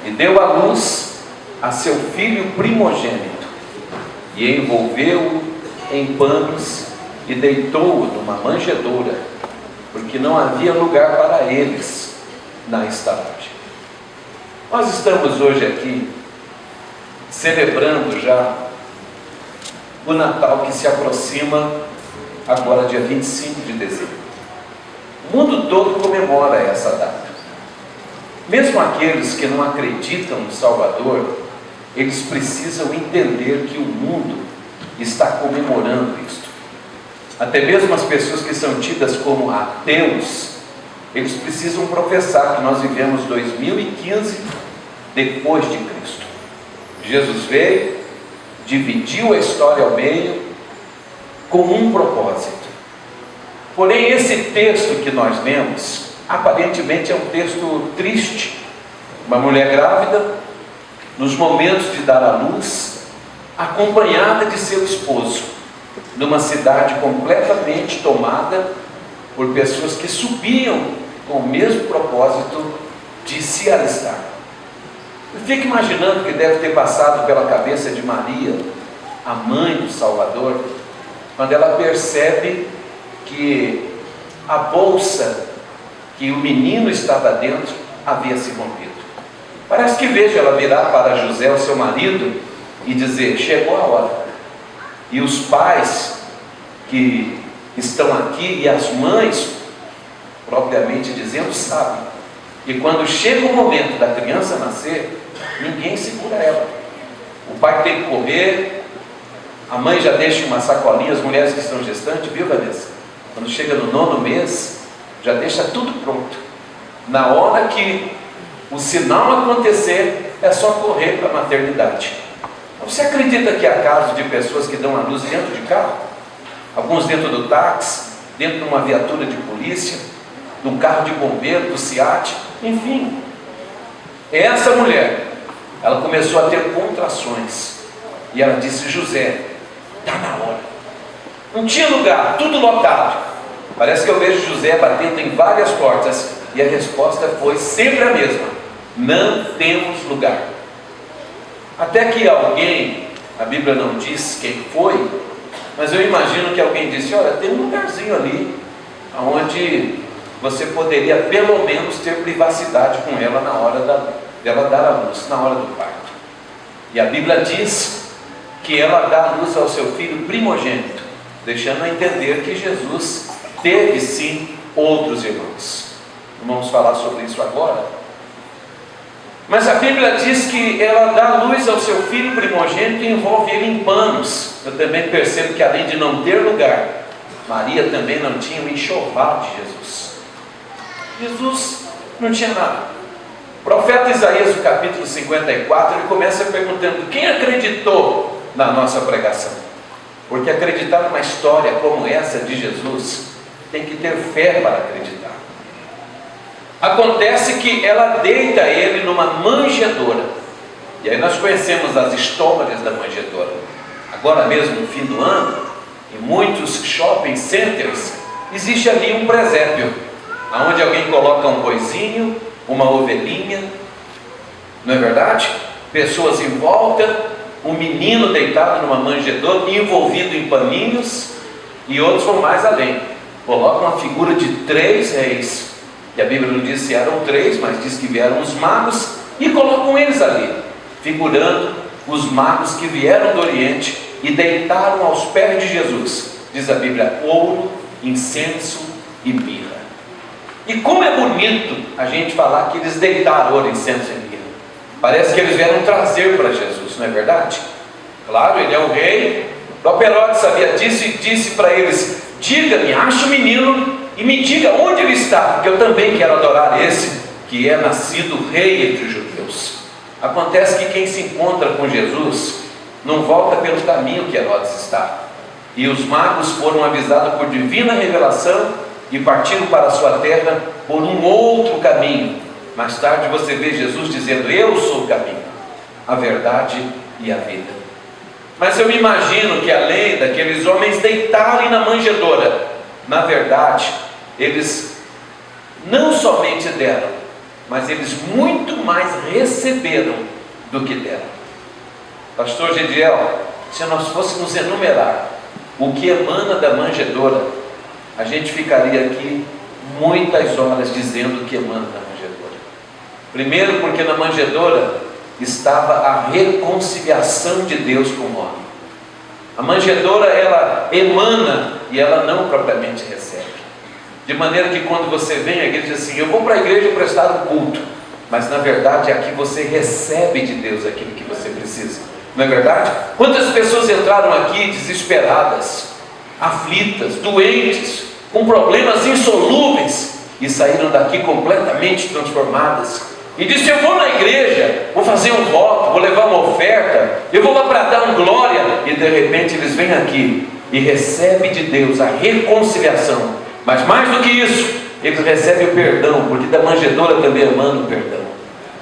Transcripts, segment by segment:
e deu à luz a seu filho primogênito, e envolveu-o em panos e deitou-o numa manjedoura, porque não havia lugar para eles na estalagem. Nós estamos hoje aqui celebrando já o Natal, que se aproxima agora dia 25 de dezembro. O mundo todo comemora essa data. Mesmo aqueles que não acreditam no Salvador, eles precisam entender que o mundo está comemorando isto. Até mesmo as pessoas que são tidas como ateus, eles precisam professar que nós vivemos 2015 depois de Cristo. Jesus veio, dividiu a história ao meio, com um propósito. Porém, esse texto que nós lemos, aparentemente é um texto triste. Uma mulher grávida, nos momentos de dar à luz, acompanhada de seu esposo, numa cidade completamente tomada por pessoas que subiam com o mesmo propósito de se alistar. Eu fico imaginando que deve ter passado pela cabeça de Maria, a mãe do Salvador, quando ela percebe que a bolsa que o menino estava dentro havia se rompido. Parece que vejo ela virar para José, o seu marido, e dizer: chegou a hora. E os pais que estão aqui e as mães, propriamente dizendo, sabem que quando chega o momento da criança nascer, ninguém segura ela. O pai tem que correr, a mãe já deixa uma sacolinha, as mulheres que estão gestantes, viu, Vanessa? Quando chega no 9º mês, já deixa tudo pronto. Na hora que o sinal acontecer, é só correr para a maternidade. Você acredita que há casos de pessoas que dão à luz dentro de carro? Alguns dentro do táxi, dentro de uma viatura de polícia, de um carro de bombeiro, do SEAT, enfim. Essa mulher, ela começou a ter contrações. E ela disse: José, está na hora. Não tinha lugar, tudo lotado. Parece que eu vejo José batendo em várias portas. E a resposta foi sempre a mesma: não temos lugar. Até que alguém, a Bíblia não diz quem foi, mas eu imagino que alguém disse: olha, tem um lugarzinho ali, onde você poderia pelo menos ter privacidade com ela na hora dela dar a luz, na hora do parto. E a Bíblia diz que ela dá a luz ao seu filho primogênito, deixando a entender que Jesus teve sim outros irmãos. Não vamos falar sobre isso agora. Mas a Bíblia diz que ela dá luz ao seu filho primogênito e envolve ele em panos. Eu também percebo que, além de não ter lugar, Maria também não tinha o enxoval de Jesus. Jesus não tinha nada. O profeta Isaías, no capítulo 54, ele começa perguntando: quem acreditou na nossa pregação? Porque acreditar numa história como essa de Jesus, tem que ter fé para acreditar. Acontece que ela deita ele numa manjedoura. E aí nós conhecemos as histórias da manjedoura. Agora mesmo, no fim do ano, em muitos shopping centers, existe ali um presépio, onde alguém coloca um boizinho, uma ovelhinha, não é verdade? Pessoas em volta, um menino deitado numa manjedoura, envolvido em paninhos, e outros vão mais além, colocam a figura de 3 reis, e a Bíblia não diz se eram 3, mas diz que vieram os magos, e colocam eles ali, figurando os magos que vieram do Oriente e deitaram aos pés de Jesus, diz a Bíblia, ouro, incenso e mirra. E como é bonito a gente falar que eles deitaram ouro, incenso e mirra. Parece que eles vieram trazer para Jesus, não é verdade? Claro, ele é o rei. O próprio Herodes sabia disso e disse para eles: diga-me, ache o menino e me diga onde ele está, porque eu também quero adorar esse que é nascido rei entre os judeus. Acontece que quem se encontra com Jesus não volta pelo caminho que Herodes está. E os magos foram avisados por divina revelação e partiram para a sua terra por um outro caminho. Mais tarde você vê Jesus dizendo: eu sou o caminho, a verdade e a vida. Mas eu me imagino que, além daqueles homens deitarem na manjedoura, na verdade, eles não somente deram, mas eles muito mais receberam do que deram. Pastor Gediel, se nós fôssemos enumerar o que emana da manjedoura, a gente ficaria aqui muitas horas dizendo o que emana da manjedoura. Primeiro, porque na manjedoura estava a reconciliação de Deus com o homem. A manjedoura, ela emana e ela não propriamente recebe. De maneira que quando você vem à igreja, diz assim: eu vou para a igreja prestar um culto, mas na verdade aqui você recebe de Deus aquilo que você precisa. Não é verdade? Quantas pessoas entraram aqui desesperadas, aflitas, doentes, com problemas insolúveis, e saíram daqui completamente transformadas, e disse: eu vou na igreja, vou fazer um voto, vou levar uma oferta, eu vou lá para dar um glória, e de repente eles vêm aqui e recebem de Deus a reconciliação. Mas mais do que isso, eles recebem o perdão, porque da manjedoura também emana o perdão.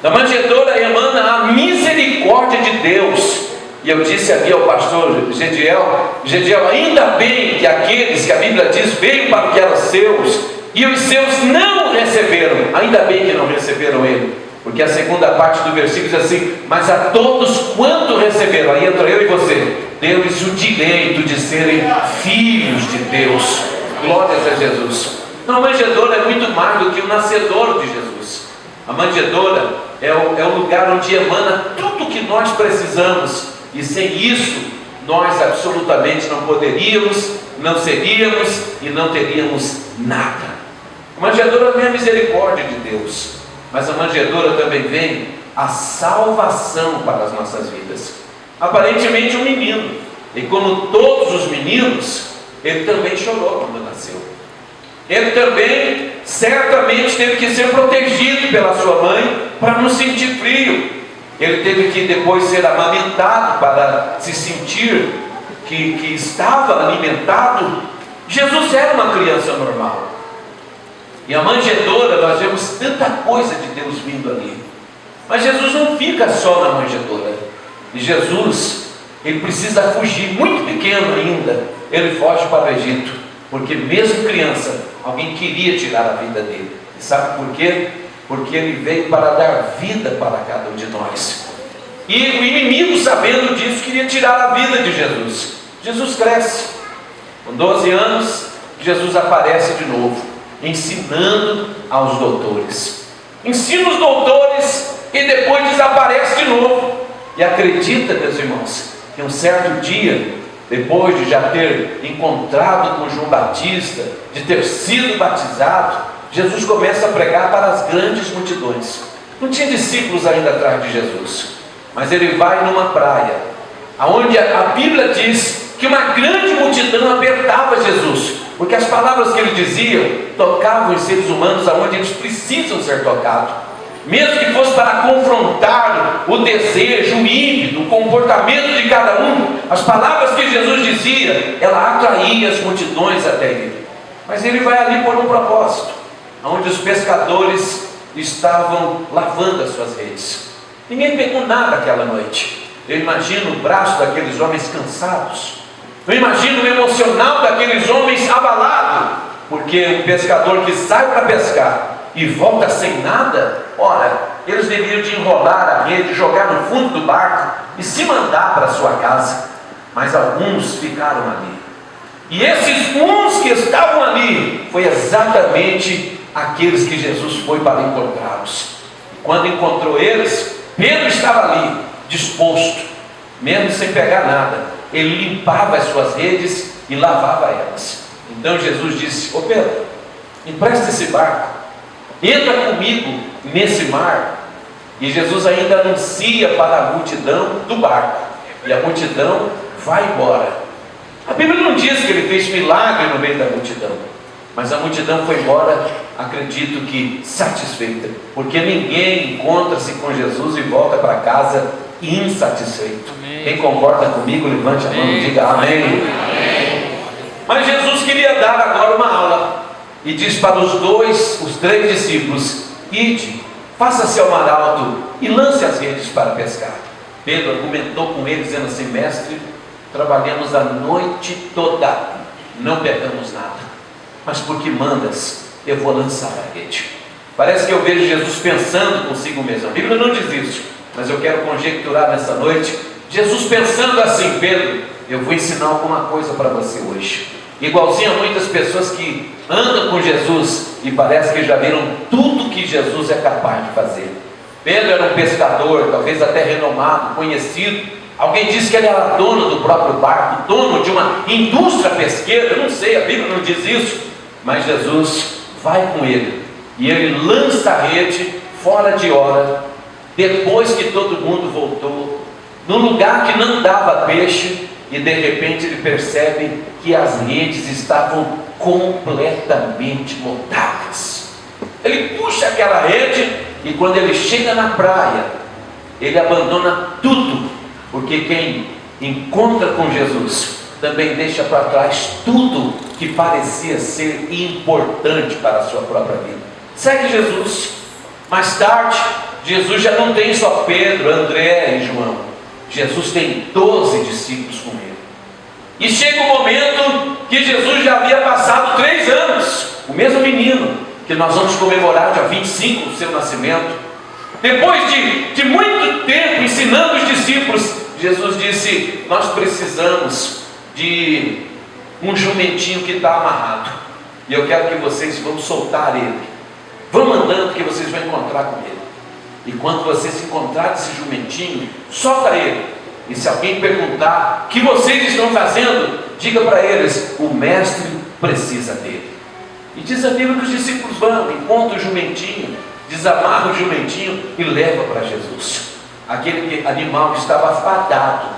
Da manjedoura emana a misericórdia de Deus. E eu disse ali ao pastor Gediel, ainda bem que aqueles que a Bíblia diz veio para o que eram seus, e os seus não receberam. Ainda bem que não receberam ele, porque a segunda parte do versículo diz assim: mas a todos quanto receberam, aí entra eu e você, deu-lhes o direito de serem filhos de Deus. Glórias a Jesus. Então a manjedoura é muito mais do que o nascedouro de Jesus. A manjedoura é o lugar onde emana tudo o que nós precisamos, e sem isso nós absolutamente não poderíamos, não seríamos e não teríamos nada. A manjedoura vem a misericórdia de Deus, mas a manjedoura também vem a salvação para as nossas vidas. Aparentemente um menino, e como todos os meninos, ele também chorou quando nasceu. Ele também certamente teve que ser protegido pela sua mãe para não sentir frio. Ele teve que depois ser amamentado para se sentir que estava alimentado. Jesus era uma criança normal. E a manjedoura, nós vemos tanta coisa de Deus vindo ali. Mas Jesus não fica só na manjedoura. E Jesus, ele precisa fugir, muito pequeno ainda. Ele foge para o Egito, porque mesmo criança, alguém queria tirar a vida dele. E sabe por quê? Porque ele veio para dar vida para cada um de nós. E o inimigo, sabendo disso, queria tirar a vida de Jesus. Jesus cresce. Com 12 anos, Jesus aparece de novo, ensinando aos doutores. Ensina os doutores e depois desaparece de novo. E acredita, meus irmãos, que um certo dia, depois de já ter encontrado com João Batista, de ter sido batizado, Jesus começa a pregar para as grandes multidões. Não tinha discípulos ainda atrás de Jesus, mas ele vai numa praia, onde a Bíblia diz que uma grande multidão apertava Jesus, porque as palavras que ele dizia tocavam os seres humanos aonde eles precisam ser tocados. Mesmo que fosse para confrontar o desejo, o ímpeto, o comportamento de cada um, as palavras que Jesus dizia, ela atraía as multidões até ele. Mas ele vai ali por um propósito, onde os pescadores estavam lavando as suas redes. Ninguém pegou nada aquela noite. Eu imagino o braço daqueles homens cansados. Eu imagino o emocional daqueles homens abalado, porque um pescador que sai para pescar e volta sem nada, ora, eles deveriam de enrolar a rede, jogar no fundo do barco e se mandar para sua casa. Mas alguns ficaram ali. E esses uns que estavam ali, foi exatamente aqueles que Jesus foi para encontrá-los. E quando encontrou eles, Pedro estava ali, disposto, mesmo sem pegar nada. Ele limpava as suas redes e lavava elas. Então Jesus disse: ô Pedro, empresta esse barco, entra comigo nesse mar. E Jesus ainda anuncia para a multidão do barco, e a multidão vai embora. A Bíblia não diz que ele fez milagre no meio da multidão, mas a multidão foi embora, acredito que satisfeita, porque ninguém encontra-se com Jesus e volta para casa insatisfeito. Amém. Quem concorda comigo, levante a mão e diga amém. Amém. Mas Jesus queria dar agora uma aula, e diz para os 3 discípulos: ide, faça-se ao mar alto e lance as redes para pescar. Pedro argumentou com eles, dizendo assim: mestre, trabalhamos a noite toda, não pegamos nada, mas porque mandas, eu vou lançar a rede. Parece que eu vejo Jesus pensando consigo mesmo. A Bíblia não diz isso, mas eu quero conjecturar nessa noite. Jesus pensando assim: Pedro, eu vou ensinar alguma coisa para você hoje. Igualzinho a muitas pessoas que andam com Jesus e parece que já viram tudo que Jesus é capaz de fazer. Pedro era um pescador, talvez até renomado, conhecido. Alguém disse que ele era dono do próprio barco, dono de uma indústria pesqueira. Eu não sei, a Bíblia não diz isso, mas Jesus vai com ele e ele lança a rede fora de hora, depois que todo mundo voltou, num lugar que não dava peixe, e de repente ele percebe que as redes estavam completamente lotadas. Ele puxa aquela rede e quando ele chega na praia, ele abandona tudo, porque quem encontra com Jesus também deixa para trás tudo que parecia ser importante para a sua própria vida. Segue Jesus. Mais tarde, Jesus já não tem só Pedro, André e João. Jesus tem 12 discípulos com ele. E chega o momento que Jesus já havia passado 3 anos. O mesmo menino que nós vamos comemorar dia 25, o seu nascimento. Depois de muito tempo ensinando os discípulos, Jesus disse: nós precisamos de um jumentinho que está amarrado. E eu quero que vocês vão soltar ele. Vão andando que vocês vão encontrar com ele. E quando vocês encontrarem esse jumentinho, solta ele. E se alguém perguntar: o que vocês estão fazendo? Diga para eles: o mestre precisa dele. E diz a Bíblia que os discípulos vão, encontram o jumentinho, desamarram o jumentinho e levam para Jesus. Aquele animal que estava fadado,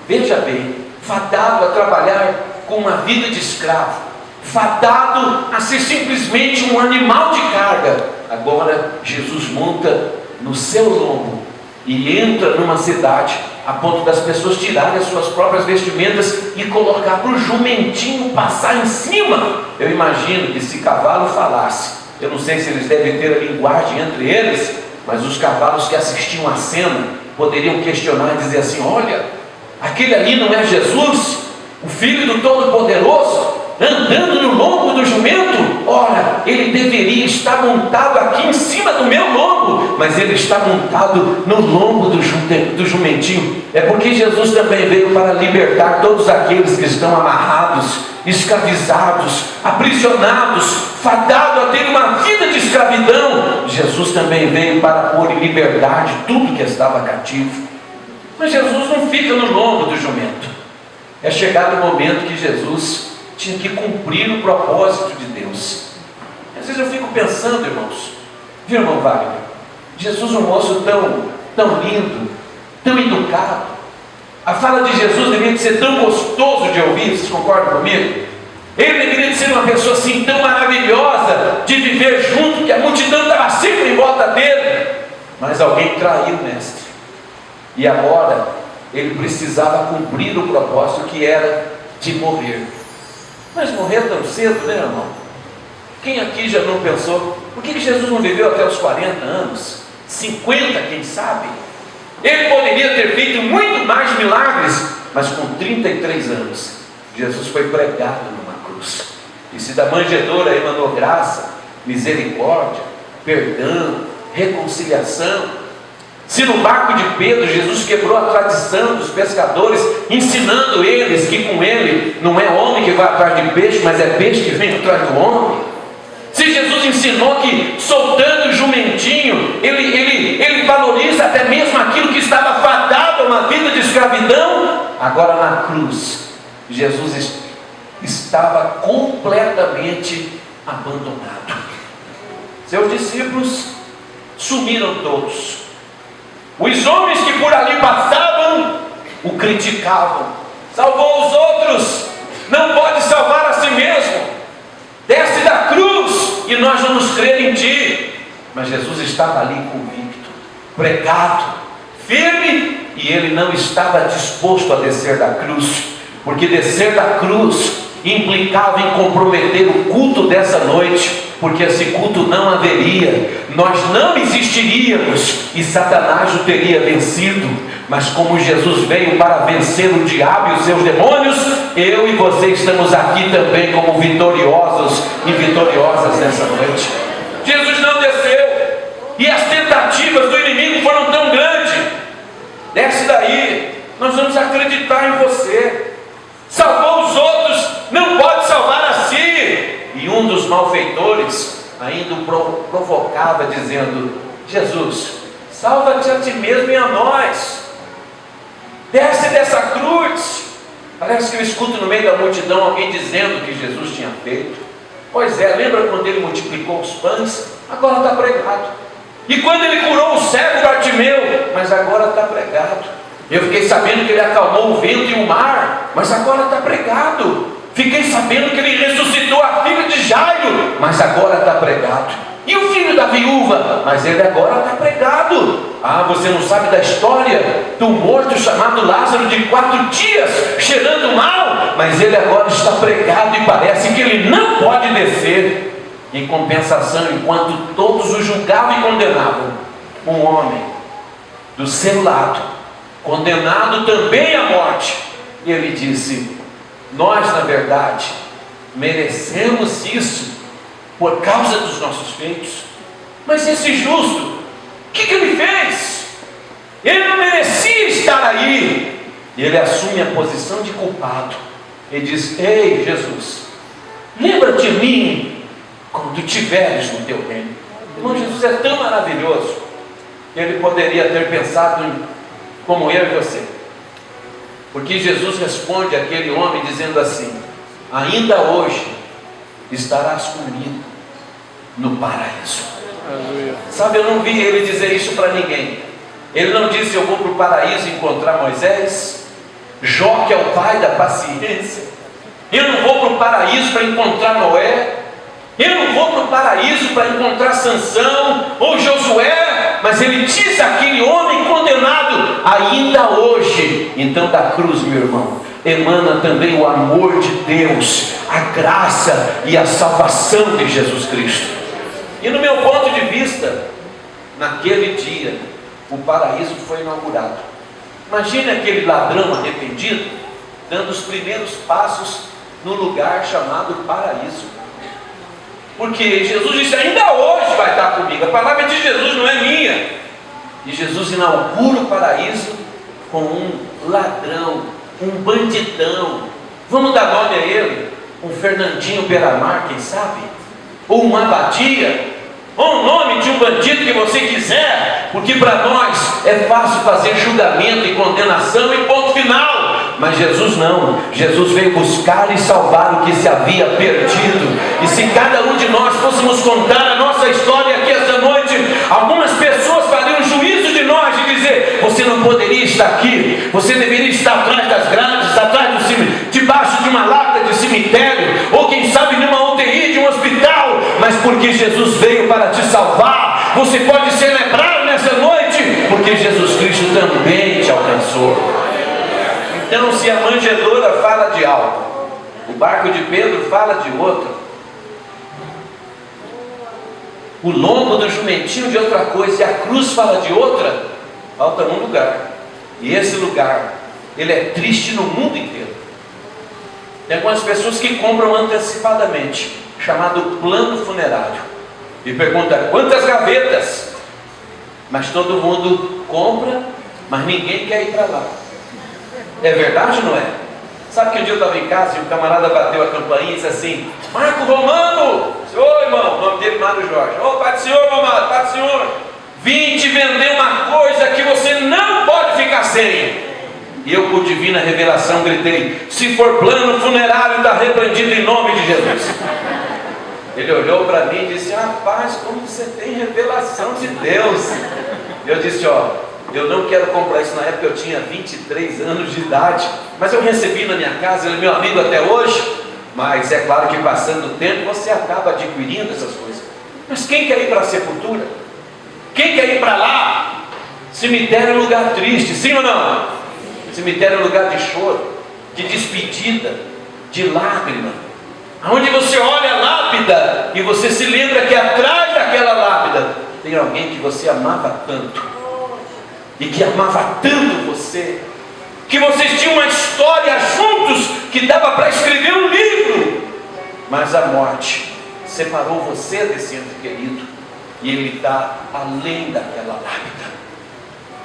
veja bem, fadado a trabalhar com uma vida de escravo, fadado a ser simplesmente um animal de carga. Agora Jesus monta no seu lombo e entra numa cidade, a ponto das pessoas tirarem as suas próprias vestimentas e colocar para o jumentinho passar em cima. Eu imagino que se cavalo falasse, eu não sei se eles devem ter a linguagem entre eles, mas os cavalos que assistiam a cena poderiam questionar e dizer assim: olha, aquele ali não é Jesus, o Filho do Todo-Poderoso, andando no lombo do jumento? Ora, ele deveria estar montado aqui em cima do meu lombo, mas ele está montado no lombo do jumentinho. É porque Jesus também veio para libertar todos aqueles que estão amarrados, escravizados, aprisionados, fadados a ter uma vida de escravidão. Jesus também veio para pôr em liberdade tudo que estava cativo. Mas Jesus não fica no lombo do jumento. É chegado o momento que Jesus tinha que cumprir o propósito de Deus. Às vezes eu fico pensando, irmãos, viu, irmão Wagner? Jesus, um moço tão lindo, tão educado. A fala de Jesus deveria ser tão gostoso de ouvir, vocês concordam comigo? Ele deveria ser uma pessoa assim tão maravilhosa de viver junto, que a multidão estava sempre em volta dele. Mas alguém traiu o mestre. E agora ele precisava cumprir o propósito que era de morrer. Mas morrer tão cedo, né, irmão? Quem aqui já não pensou, por que Jesus não viveu até os 40 anos? 50, quem sabe? Ele poderia ter feito muito mais milagres, mas com 33 anos, Jesus foi pregado numa cruz. E se da manjedoura emanou graça, misericórdia, perdão, reconciliação, se no barco de Pedro Jesus quebrou a tradição dos pescadores, ensinando eles que com ele não é homem que vai atrás de peixe, mas é peixe que vem atrás do homem. Se Jesus ensinou que soltando o jumentinho, ele valoriza até mesmo aquilo que estava fadado a uma vida de escravidão, agora na cruz, Jesus estava completamente abandonado. Seus discípulos sumiram todos. Os homens que por ali passavam o criticavam. Salvou os outros, não pode salvar a si mesmo. Desce da cruz e nós vamos crer em ti. Mas Jesus estava ali convicto, pregado, firme, e ele não estava disposto a descer da cruz, porque descer da cruz implicava em comprometer o culto dessa noite, porque esse culto não haveria, nós não existiríamos e Satanás o teria vencido. Mas como Jesus veio para vencer o diabo e os seus demônios, eu e você estamos aqui também como vitoriosos e vitoriosas nessa noite. Jesus não desceu e as tentativas do inimigo foram tão grandes. Desce daí, nós vamos acreditar em você. Salvou os outros, não pode salvar a si. E um dos malfeitores ainda o provocava, dizendo: Jesus, salva-te a ti mesmo e a nós. Desce dessa cruz. Parece que eu escuto no meio da multidão alguém dizendo o que Jesus tinha feito. Pois é, lembra quando ele multiplicou os pães? Agora está pregado. E quando ele curou o cego Bartimeu? Mas agora está pregado. Eu fiquei sabendo que ele acalmou o vento e o mar, mas agora está pregado. Fiquei sabendo que ele ressuscitou a filha de Jairo, mas agora está pregado. E o filho da viúva? Mas ele agora está pregado. Ah, você não sabe da história do morto chamado Lázaro de 4 dias, cheirando mal? Mas ele agora está pregado e parece que ele não pode descer. Em compensação, enquanto todos o julgavam e condenavam, um homem do seu lado, condenado também à morte, e ele disse: nós, na verdade, merecemos isso por causa dos nossos feitos. Mas esse justo, o que ele fez? Ele não merecia estar aí. E ele assume a posição de culpado. Ele diz: ei, Jesus, lembra de mim quando tiveres no teu reino. Irmão, Jesus é tão maravilhoso. Ele poderia ter pensado como eu e você. Porque Jesus responde àquele homem dizendo assim: ainda hoje estarás comigo no paraíso. Aleluia. Sabe, eu não vi ele dizer isso para ninguém. Ele não disse: eu vou para o paraíso encontrar Moisés, Jó, que é o pai da paciência. Eu não vou para o paraíso para encontrar Noé. Eu não vou para o paraíso para encontrar Sansão ou Josué. Mas ele diz àquele homem condenado: ainda hoje. Então da cruz, meu irmão, emana também o amor de Deus, a graça e a salvação de Jesus Cristo. E no meu ponto de vista, naquele dia, o paraíso foi inaugurado. Imagine aquele ladrão arrependido dando os primeiros passos no lugar chamado paraíso. Porque Jesus disse: ainda hoje vai estar comigo. A palavra de Jesus, não é minha. E Jesus inaugura o paraíso com um ladrão, um bandidão. Vamos dar nome a ele? Um Fernandinho Beiramar, quem sabe? Ou uma Abadia? Ou o nome de um bandido que você quiser. Porque para nós é fácil fazer julgamento e condenação e ponto final. Mas Jesus não. Jesus veio buscar e salvar o que se havia perdido. E se cada um de nós fôssemos contar a nossa história aqui esta noite, algumas pessoas fariam juízo de nós e dizer: você não poderia estar aqui, você deveria estar atrás das grades, atrás do cemitério, debaixo de uma lápide de cemitério, ou quem sabe de uma UTI, de um hospital. Mas porque Jesus veio para te salvar, você pode celebrar nessa noite, porque Jesus Cristo também te alcançou. Então, se a manjedoura fala de algo, o barco de Pedro fala de outro, o lombo do jumentinho de outra coisa, e a cruz fala de outra, falta um lugar. E esse lugar, ele é triste no mundo inteiro. Tem algumas pessoas que compram antecipadamente, chamado plano funerário, e pergunta: quantas gavetas? Mas todo mundo compra, mas ninguém quer ir para lá. É verdade ou não é? Sabe que um dia eu estava em casa e um camarada bateu a campainha e disse assim: Marco Romano! Ô irmão, o nome dele Mário Jorge. Ô Pai do Senhor, meu amado, Pai do Senhor, vim te vender uma coisa que você não pode ficar sem. E eu, por divina revelação, gritei: se for plano funerário, está repreendido em nome de Jesus. Ele olhou para mim e disse: rapaz, como você tem revelação de Deus. Eu disse: ó, eu não quero comprar isso. Na época eu tinha 23 anos de idade, mas eu recebi na minha casa, ele é meu amigo até hoje. Mas é claro que passando o tempo você acaba adquirindo essas coisas. Mas quem quer ir para a sepultura? Quem quer ir para lá? Cemitério é lugar triste, sim ou não? Cemitério é lugar de choro, de despedida, de lágrima, onde você olha a lápida e você se lembra que atrás daquela lápida tem alguém que você amava tanto, e que amava tanto você, que vocês tinham uma história juntos que dava para escrever um livro, mas a morte separou você desse ente querido. E Ele dá além daquela lápida.